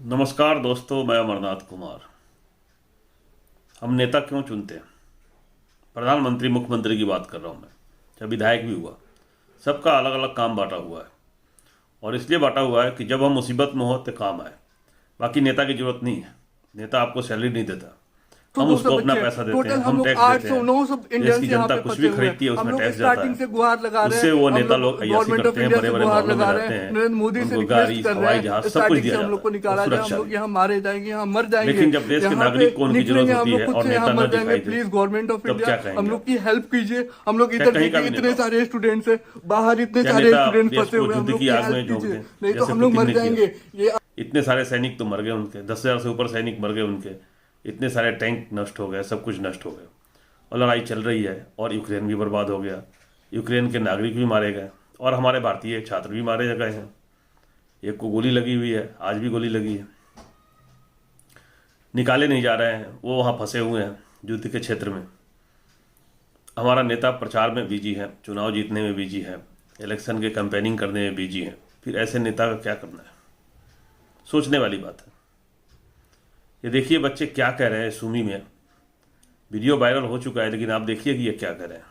नमस्कार दोस्तों, मैं अमरनाथ कुमार। हम नेता क्यों चुनते हैं? प्रधानमंत्री मुख्यमंत्री की बात कर रहा हूँ मैं, चाहे विधायक भी हुआ, सबका अलग अलग काम बांटा हुआ है। और इसलिए बांटा हुआ है कि जब हम मुसीबत में हो तो काम आए। बाकी नेता की जरूरत नहीं है। नेता आपको सैलरी नहीं देता, तो हम दो सौ उसको अपना बच्चे हैं पैसा देते हैं, टोटल। हम हम लोग टैक्स आठ देते सौ हैं। नौ सौ देश इंडियंस की यहाँ जनता पे कुछ फंसे भी हुए हैं। खरीदती है, हम उसमें लोग टैक्स जाता स्टार्टिंग है। से गुहार लगा रहे उससे हैं। वो हम नेता लोग लोग अय्याशी गवर्नमेंट करते ऑफ हैं, इंडिया बड़े से बड़े गुहार मॉलों में लगा रहे रहते हैं, हैं। नरेंद्र मोदी से उनको रिक्वेस्ट गाड़ी, कर रहे हवाई हैं। जहाज सब कुछ स्टार्टिंग दिया से हम लोग जाता को है और निकाला जाए। हम सुरक्षा लोग भी। यहाँ मारे जाएंगे, यहाँ मर जाएंगे, लेकिन जब देश के यहाँ पे नागरिक को उनकी जरूरत निकलेंगे। हम होती लोग है खुद और से यहाँ नेता मर न जाएंगे। दिखाई दे, प्लीज गवर्नमेंट ऑफ तब इंडिया क्या हम कहेंगे लोग आप? की हेल्प कीजिए। हम लोग चाहे इधर कहीं का देखिए, भी नेता इतने हो, सारे स्टूडेंट्स है बाहर, इतने चाहे सारे नेता स्टूडेंट्स देश फंसे को हुए हैं। हम युद्ध लोग की की आग हेल्प में झोंक कीजिए, दें, नहीं तो जैसे हम लोग पुतिन मर ने किया। जाएंगे। ये इतने सारे सैनिक तो मर गए उनके, 10,000 से ऊपर सैनिक मर गए उनके। इतने सारे टैंक नष्ट हो गए, सब कुछ नष्ट हो गए। और लड़ाई चल रही है और यूक्रेन भी बर्बाद हो गया। यूक्रेन के नागरिक भी मारे गए और हमारे भारतीय छात्र भी मारे गए हैं। एक को गोली लगी हुई है, आज भी गोली लगी है। निकाले नहीं जा रहे हैं, वो वहाँ फंसे हुए हैं युद्ध के क्षेत्र में। हमारा नेता प्रचार में बिजी है, चुनाव जीतने में बिजी है, इलेक्शन के कैंपेनिंग करने में बिजी है। फिर ऐसे नेता का क्या करना है? सोचने वाली बात है। ये देखिए बच्चे क्या कह रहे हैं। सुमी में वीडियो वायरल हो चुका है, लेकिन आप देखिए कि ये क्या कह रहे हैं।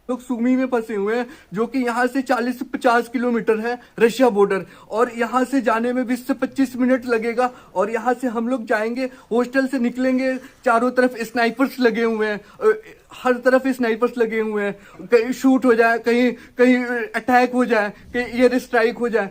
लोग सुमी में फंसे हुए हैं, जो कि यहाँ से 40 से 50 किलोमीटर है रशिया बॉर्डर। और यहाँ से जाने में 20 से 25 मिनट लगेगा। और यहाँ से हम लोग जाएंगे, हॉस्टल से निकलेंगे, चारों तरफ स्नाइपर्स लगे हुए हैं। हर तरफ स्नाइपर्स लगे हुए हैं। कहीं शूट हो जाए, कहीं कहीं अटैक हो जाए, कहीं एयर स्ट्राइक हो जाए।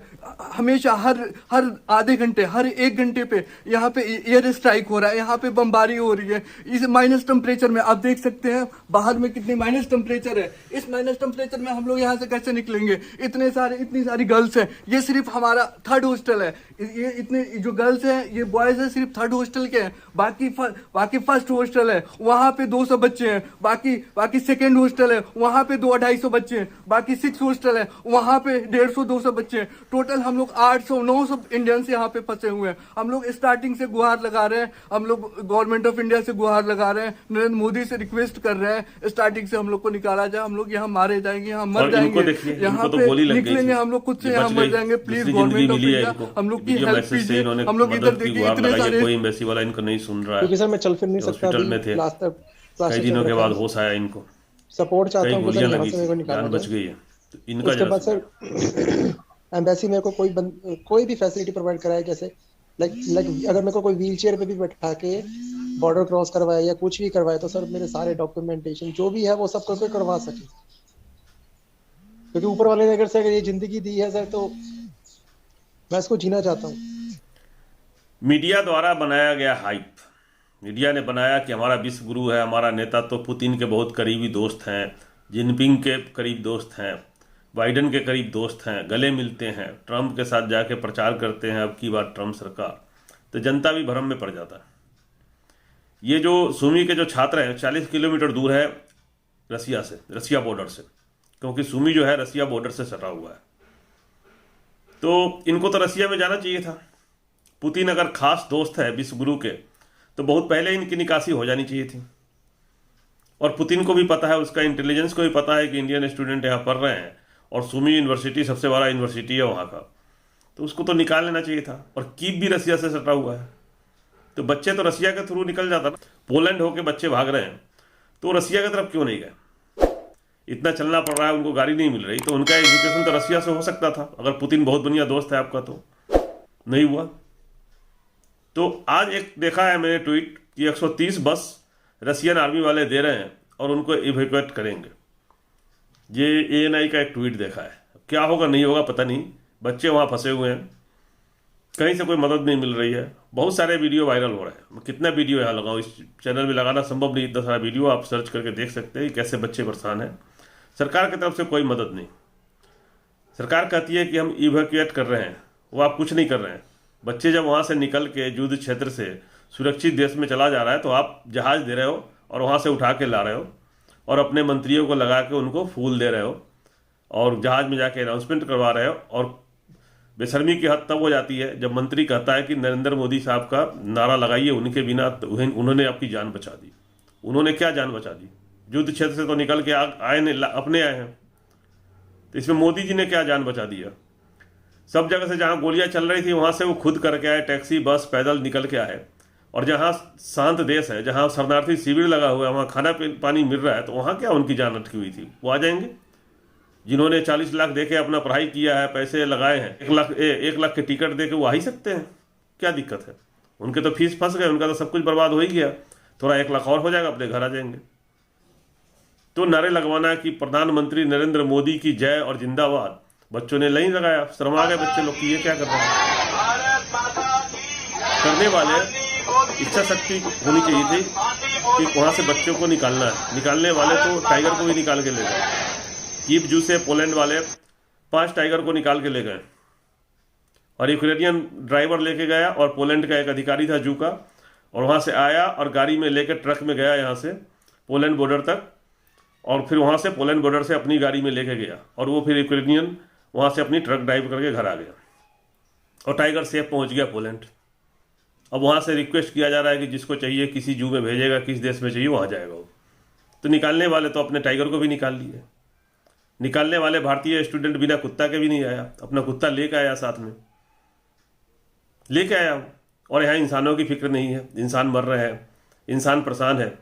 हमेशा हर हर आधे घंटे, हर एक घंटे पे यहाँ पे एयर स्ट्राइक हो रहा है, यहाँ पे बमबारी हो रही है। इस माइनस टेम्परेचर में आप देख सकते हैं बाहर में कितनी माइनस टेम्परेचर है। इस माइनस टेम्परेचर में हम लोग यहाँ से कैसे निकलेंगे? इतनी सारी गर्ल्स हैं। ये सिर्फ हमारा थर्ड हॉस्टल है। ये इतने जो गर्ल्स हैं, ये बॉयज है, सिर्फ थर्ड हॉस्टल के हैं। बाकी फर्स्ट हॉस्टल है, वहाँ पे 200 बच्चे हैं। बाकी सेकेंड हॉस्टल है, वहाँ पे 200-250 बच्चे हैं। बाकी सिक्स हॉस्टल है, वहाँ पे 150-200 बच्चे हैं। टोटल हम लोग 800-900 इंडियंस यहाँ पे फंसे हुए हैं। हम लोग स्टार्टिंग से गुहार लगा रहे हैं। हम लोग गवर्नमेंट ऑफ इंडिया से गुहार लगा रहे हैं, नरेंद्र मोदी से रिक्वेस्ट कर रहे हैं स्टार्टिंग से हम लोग को निकाला जाए। हम लोग यहाँ मारे जाएंगे, यहाँ मर और इनको जाएंगे, देखिए, यहाँ इनको तो पे गोली लग गई निकलेंगे। थी, हम लोग खुद से ये यहाँ बच मर गई। जाएंगे। प्लीज दूसरी जिंदगी गवर्नमेंट ऑफ मिली है इंडिया इनको। हम लोग की वीडियो हेल्प मैसेज से कीजिए। इन्होंने हम लोग इधर मदद की देखिए, गुहार इतने लगाई है। सारे कोई एम्बेसी वाला इनको नहीं सुन रहा है। क्योंकि सर मैं चल फिर नहीं ये सकता हॉस्पिटल अभी, में थे, कई प्लास्टर दिनों चल के रखा बाद है। होश आया इनको। सपोर्ट चाहता कई हूँ कि सर गोलियां यहाँ लगी से थी, मेरे को निकाला जान बच जाए। गई है। तो इनका उसके जरा बाद सुनिए। सर एम्बेसी मेरे को कोई भी फैसिलिटी प्रोवाइड कराए, जैसे लाइक अगर मेरे को कोई व्हील चेयर पे भी बैठा के बॉर्डर क्रॉस करवाए या कुछ भी करवाए, तो सर मेरे सारे डॉक्यूमेंटेशन जो भी है वो सब करके करवा सके। क्योंकि ऊपर वाले ने अगर ये जिंदगी दी है सर, तो मैं इसको जीना चाहता हूँ। मीडिया द्वारा बनाया गया हाइप। मीडिया ने बनाया कि हमारा विश्व गुरु है, हमारा नेता तो पुतिन के बहुत करीबी दोस्त हैं, जिनपिंग के करीब दोस्त हैं, बाइडन के करीब दोस्त हैं, गले मिलते हैं, ट्रंप के साथ जाके प्रचार करते हैं अब की बार ट्रंप सरकार। तो जनता भी भ्रम में पड़ जाता है। ये जो सुमी के जो छात्र हैं, 40 किलोमीटर दूर है रसिया से, रसिया बॉर्डर से, क्योंकि सुमी जो है रसिया बॉर्डर से सटा हुआ है। तो इनको तो रसिया में जाना चाहिए था। पुतिन अगर खास दोस्त है विश्व गुरु के, तो बहुत पहले इनकी निकासी हो जानी चाहिए थी। और पुतिन को भी पता है, उसका इंटेलिजेंस को भी पता है कि इंडियन स्टूडेंट यहाँ पढ़ रहे हैं और सुमी यूनिवर्सिटी सबसे बड़ा यूनिवर्सिटी है वहाँ का, तो उसको तो निकाल लेना चाहिए था। और कीव भी रसिया से सटा हुआ है, तो बच्चे तो रसिया के थ्रू निकल जाता ना। पोलैंड होके बच्चे भाग रहे हैं, तो रसिया की तरफ क्यों नहीं गए? इतना चलना पड़ रहा है, उनको गाड़ी नहीं मिल रही, तो उनका एजुकेशन तो रसिया से हो सकता था, अगर पुतिन बहुत बढ़िया दोस्त है आपका। तो नहीं हुआ। तो आज एक देखा है मैंने ट्वीट कि 130 बस रशियन आर्मी वाले दे रहे हैं और उनको इवैक्यूएट करेंगे। ये एएनआई का एक ट्वीट देखा है। क्या होगा नहीं होगा पता नहीं, बच्चे वहाँ फंसे हुए हैं, कहीं से कोई मदद नहीं मिल रही है। बहुत सारे वीडियो वायरल हो रहे हैं। मैं कितना वीडियो यहाँ लगाऊँ, इस चैनल में लगाना संभव नहीं, इतना सारा वीडियो आप सर्च करके देख सकते हैं कि कैसे बच्चे परेशान हैं। सरकार की तरफ से कोई मदद नहीं। सरकार कहती है कि हम इवैक्यूएट कर रहे हैं, वो आप कुछ नहीं कर रहे हैं। बच्चे जब वहाँ से निकल के युद्ध क्षेत्र से सुरक्षित देश में चला जा रहा है, तो आप जहाज़ दे रहे हो और वहाँ से उठा के ला रहे हो और अपने मंत्रियों को लगा के उनको फूल दे रहे हो और जहाज़ में जाके अनाउंसमेंट करवा रहे हो। और बेशर्मी की हद तब हो जाती है जब मंत्री कहता है कि नरेंद्र मोदी साहब का नारा लगाइए, उनके बिना उन्होंने आपकी जान बचा दी। उन्होंने क्या जान बचा दी? युद्ध क्षेत्र से तो निकल के आए अपने आए हैं, तो इसमें मोदी जी ने क्या जान बचा दिया? सब जगह से जहाँ गोलियां चल रही थी वहाँ से वो खुद करके आए, टैक्सी बस पैदल निकल के आए। और जहाँ शांत देश है, जहाँ शरणार्थी शिविर लगा हुआ है, वहाँ खाना पानी मिल रहा है, तो वहाँ क्या उनकी जान अटकी हुई थी? वो आ जाएंगे। जिन्होंने 40 लाख दे के अपना पढ़ाई किया है, पैसे लगाए हैं, 1 लाख के टिकट दे के वो आ ही सकते हैं, क्या दिक्कत है? उनके तो फीस फंस गए, उनका तो सब कुछ बर्बाद हो ही गया, थोड़ा 1 लाख और हो जाएगा, अपने घर आ जाएंगे। तो नारे लगवाना कि प्रधानमंत्री नरेंद्र मोदी की जय और जिंदाबाद, बच्चों ने नहीं लगाया, शर्मा गए बच्चे लोग कि ये क्या कर रहे हैं। करने वाले इच्छा शक्ति होनी चाहिए थी कि वहां से बच्चों को निकालना है। निकालने वाले तो टाइगर को भी निकाल के ले गए। कीप जू से पोलैंड वाले 5 टाइगर को निकाल के ले गए, और यूक्रेनियन ड्राइवर लेके गया, और पोलैंड का एक अधिकारी था जू का, और वहां से आया और गाड़ी में लेकर ट्रक में गया यहाँ से पोलैंड बॉर्डर तक, और फिर वहां से पोलैंड बॉर्डर से अपनी गाड़ी में लेके गया, और वो फिर यूक्रेनियन वहां से अपनी ट्रक ड्राइव करके घर आ गया, और टाइगर सेफ पहुंच गया पोलैंड। अब वहां से रिक्वेस्ट किया जा रहा है कि जिसको चाहिए किसी जू में भेजेगा, किस देश में चाहिए वहां जाएगा वो। तो निकालने वाले तो अपने टाइगर को भी निकाल लिए। निकालने वाले भारतीय स्टूडेंट बिना कुत्ता के भी नहीं आया, अपना कुत्ता लेके आया, साथ में लेके आया। और यहाँ इंसानों की फिक्र नहीं है, इंसान मर रहे हैं, इंसान परेशान है।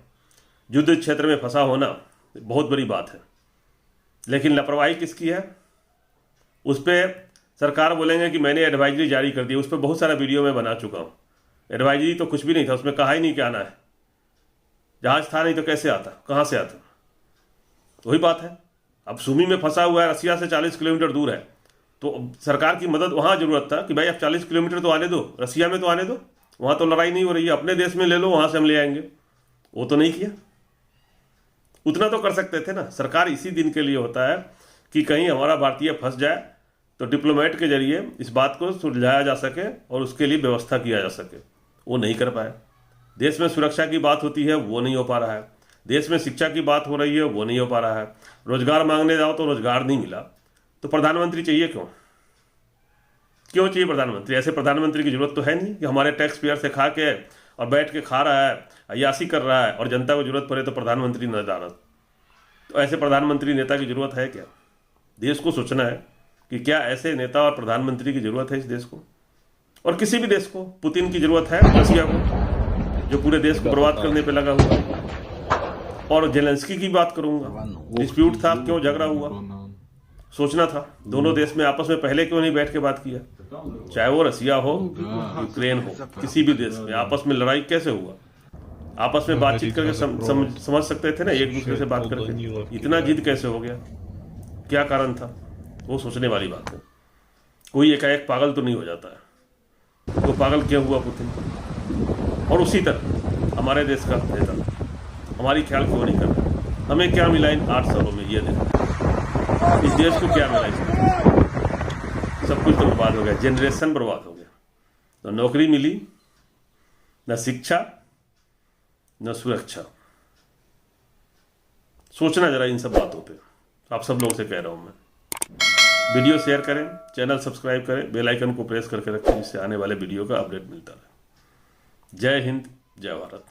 युद्ध क्षेत्र में फंसा होना बहुत बड़ी बात है, लेकिन लापरवाही किसकी है? उस पर सरकार बोलेंगे कि मैंने एडवाइजरी जारी कर दी। उस पर बहुत सारा वीडियो में बना चुका हूँ। एडवाइजरी तो कुछ भी नहीं था, उसमें कहा ही नहीं कि आना है। जहाज था नहीं तो कैसे आता, कहाँ से आता? वही बात है। अब सुमी में फंसा हुआ है, रसिया से 40 किलोमीटर दूर है, तो सरकार की मदद वहाँ जरूरत था कि भाई आप 40 किलोमीटर तो आने दो, रसिया में तो आने दो, वहाँ तो लड़ाई नहीं हो रही है, अपने देश में ले लो, वहाँ से हम ले आएंगे। वो तो नहीं किया। उतना तो कर सकते थे ना। सरकार इसी दिन के लिए होता है कि कहीं हमारा भारतीय फंस जाए तो डिप्लोमेट के जरिए इस बात को सुलझाया जा सके और उसके लिए व्यवस्था किया जा सके। वो नहीं कर पाए। देश में सुरक्षा की बात होती है, वो नहीं हो पा रहा है। देश में शिक्षा की बात हो रही है, वो नहीं हो पा रहा है। रोजगार मांगने जाओ तो रोजगार नहीं मिला। तो प्रधानमंत्री चाहिए क्यों? क्यों चाहिए प्रधानमंत्री? ऐसे प्रधानमंत्री की जरूरत तो है नहीं कि हमारे टैक्स पेयर से खा के और बैठ के खा रहा है, अय्यासी कर रहा है, और जनता को जरूरत पड़े तो प्रधानमंत्री नदारत। तो ऐसे प्रधानमंत्री नेता की जरूरत है क्या? देश को सोचना है कि क्या ऐसे नेता और प्रधानमंत्री की जरूरत है इस देश को, और किसी भी देश को। पुतिन की जरूरत है रसिया को, जो पूरे देश को बर्बाद करने पे लगा हुआ है। और जेलेंस्की की बात करूंगा, डिस्प्यूट था, क्यों झगड़ा हुआ, सोचना था। दोनों देश में आपस में पहले क्यों नहीं बैठ के बात किया? चाहे वो रसिया हो, यूक्रेन हो, किसी भी देश में आपस में लड़ाई कैसे हुआ? आपस में बातचीत करके समझ सकते थे ना, एक दूसरे से बात करके। इतना जिद कैसे हो गया? क्या कारण था? वो सोचने वाली बात है। कोई एकाएक पागल तो नहीं हो जाता है। वो पागल क्यों हुआ पुतिन? और उसी तरह हमारे देश का नेता हमारी ख्याल क्यों नहीं कर रहा? हमें क्या मिला इन 8 सालों में? ये देखो, इस देश को क्या मिला? इसमें सब कुछ तो बर्बाद हो गया, जनरेशन बर्बाद हो गया। न नौकरी मिली, न शिक्षा, न सुरक्षा। सोचना जरा इन सब बातों पे। आप सब लोगों से कह रहा हूं मैं। वीडियो शेयर करें, चैनल सब्सक्राइब करें, बेल आइकन को प्रेस करके रखें, जिससे आने वाले वीडियो का अपडेट मिलता रहे। जय हिंद, जय भारत।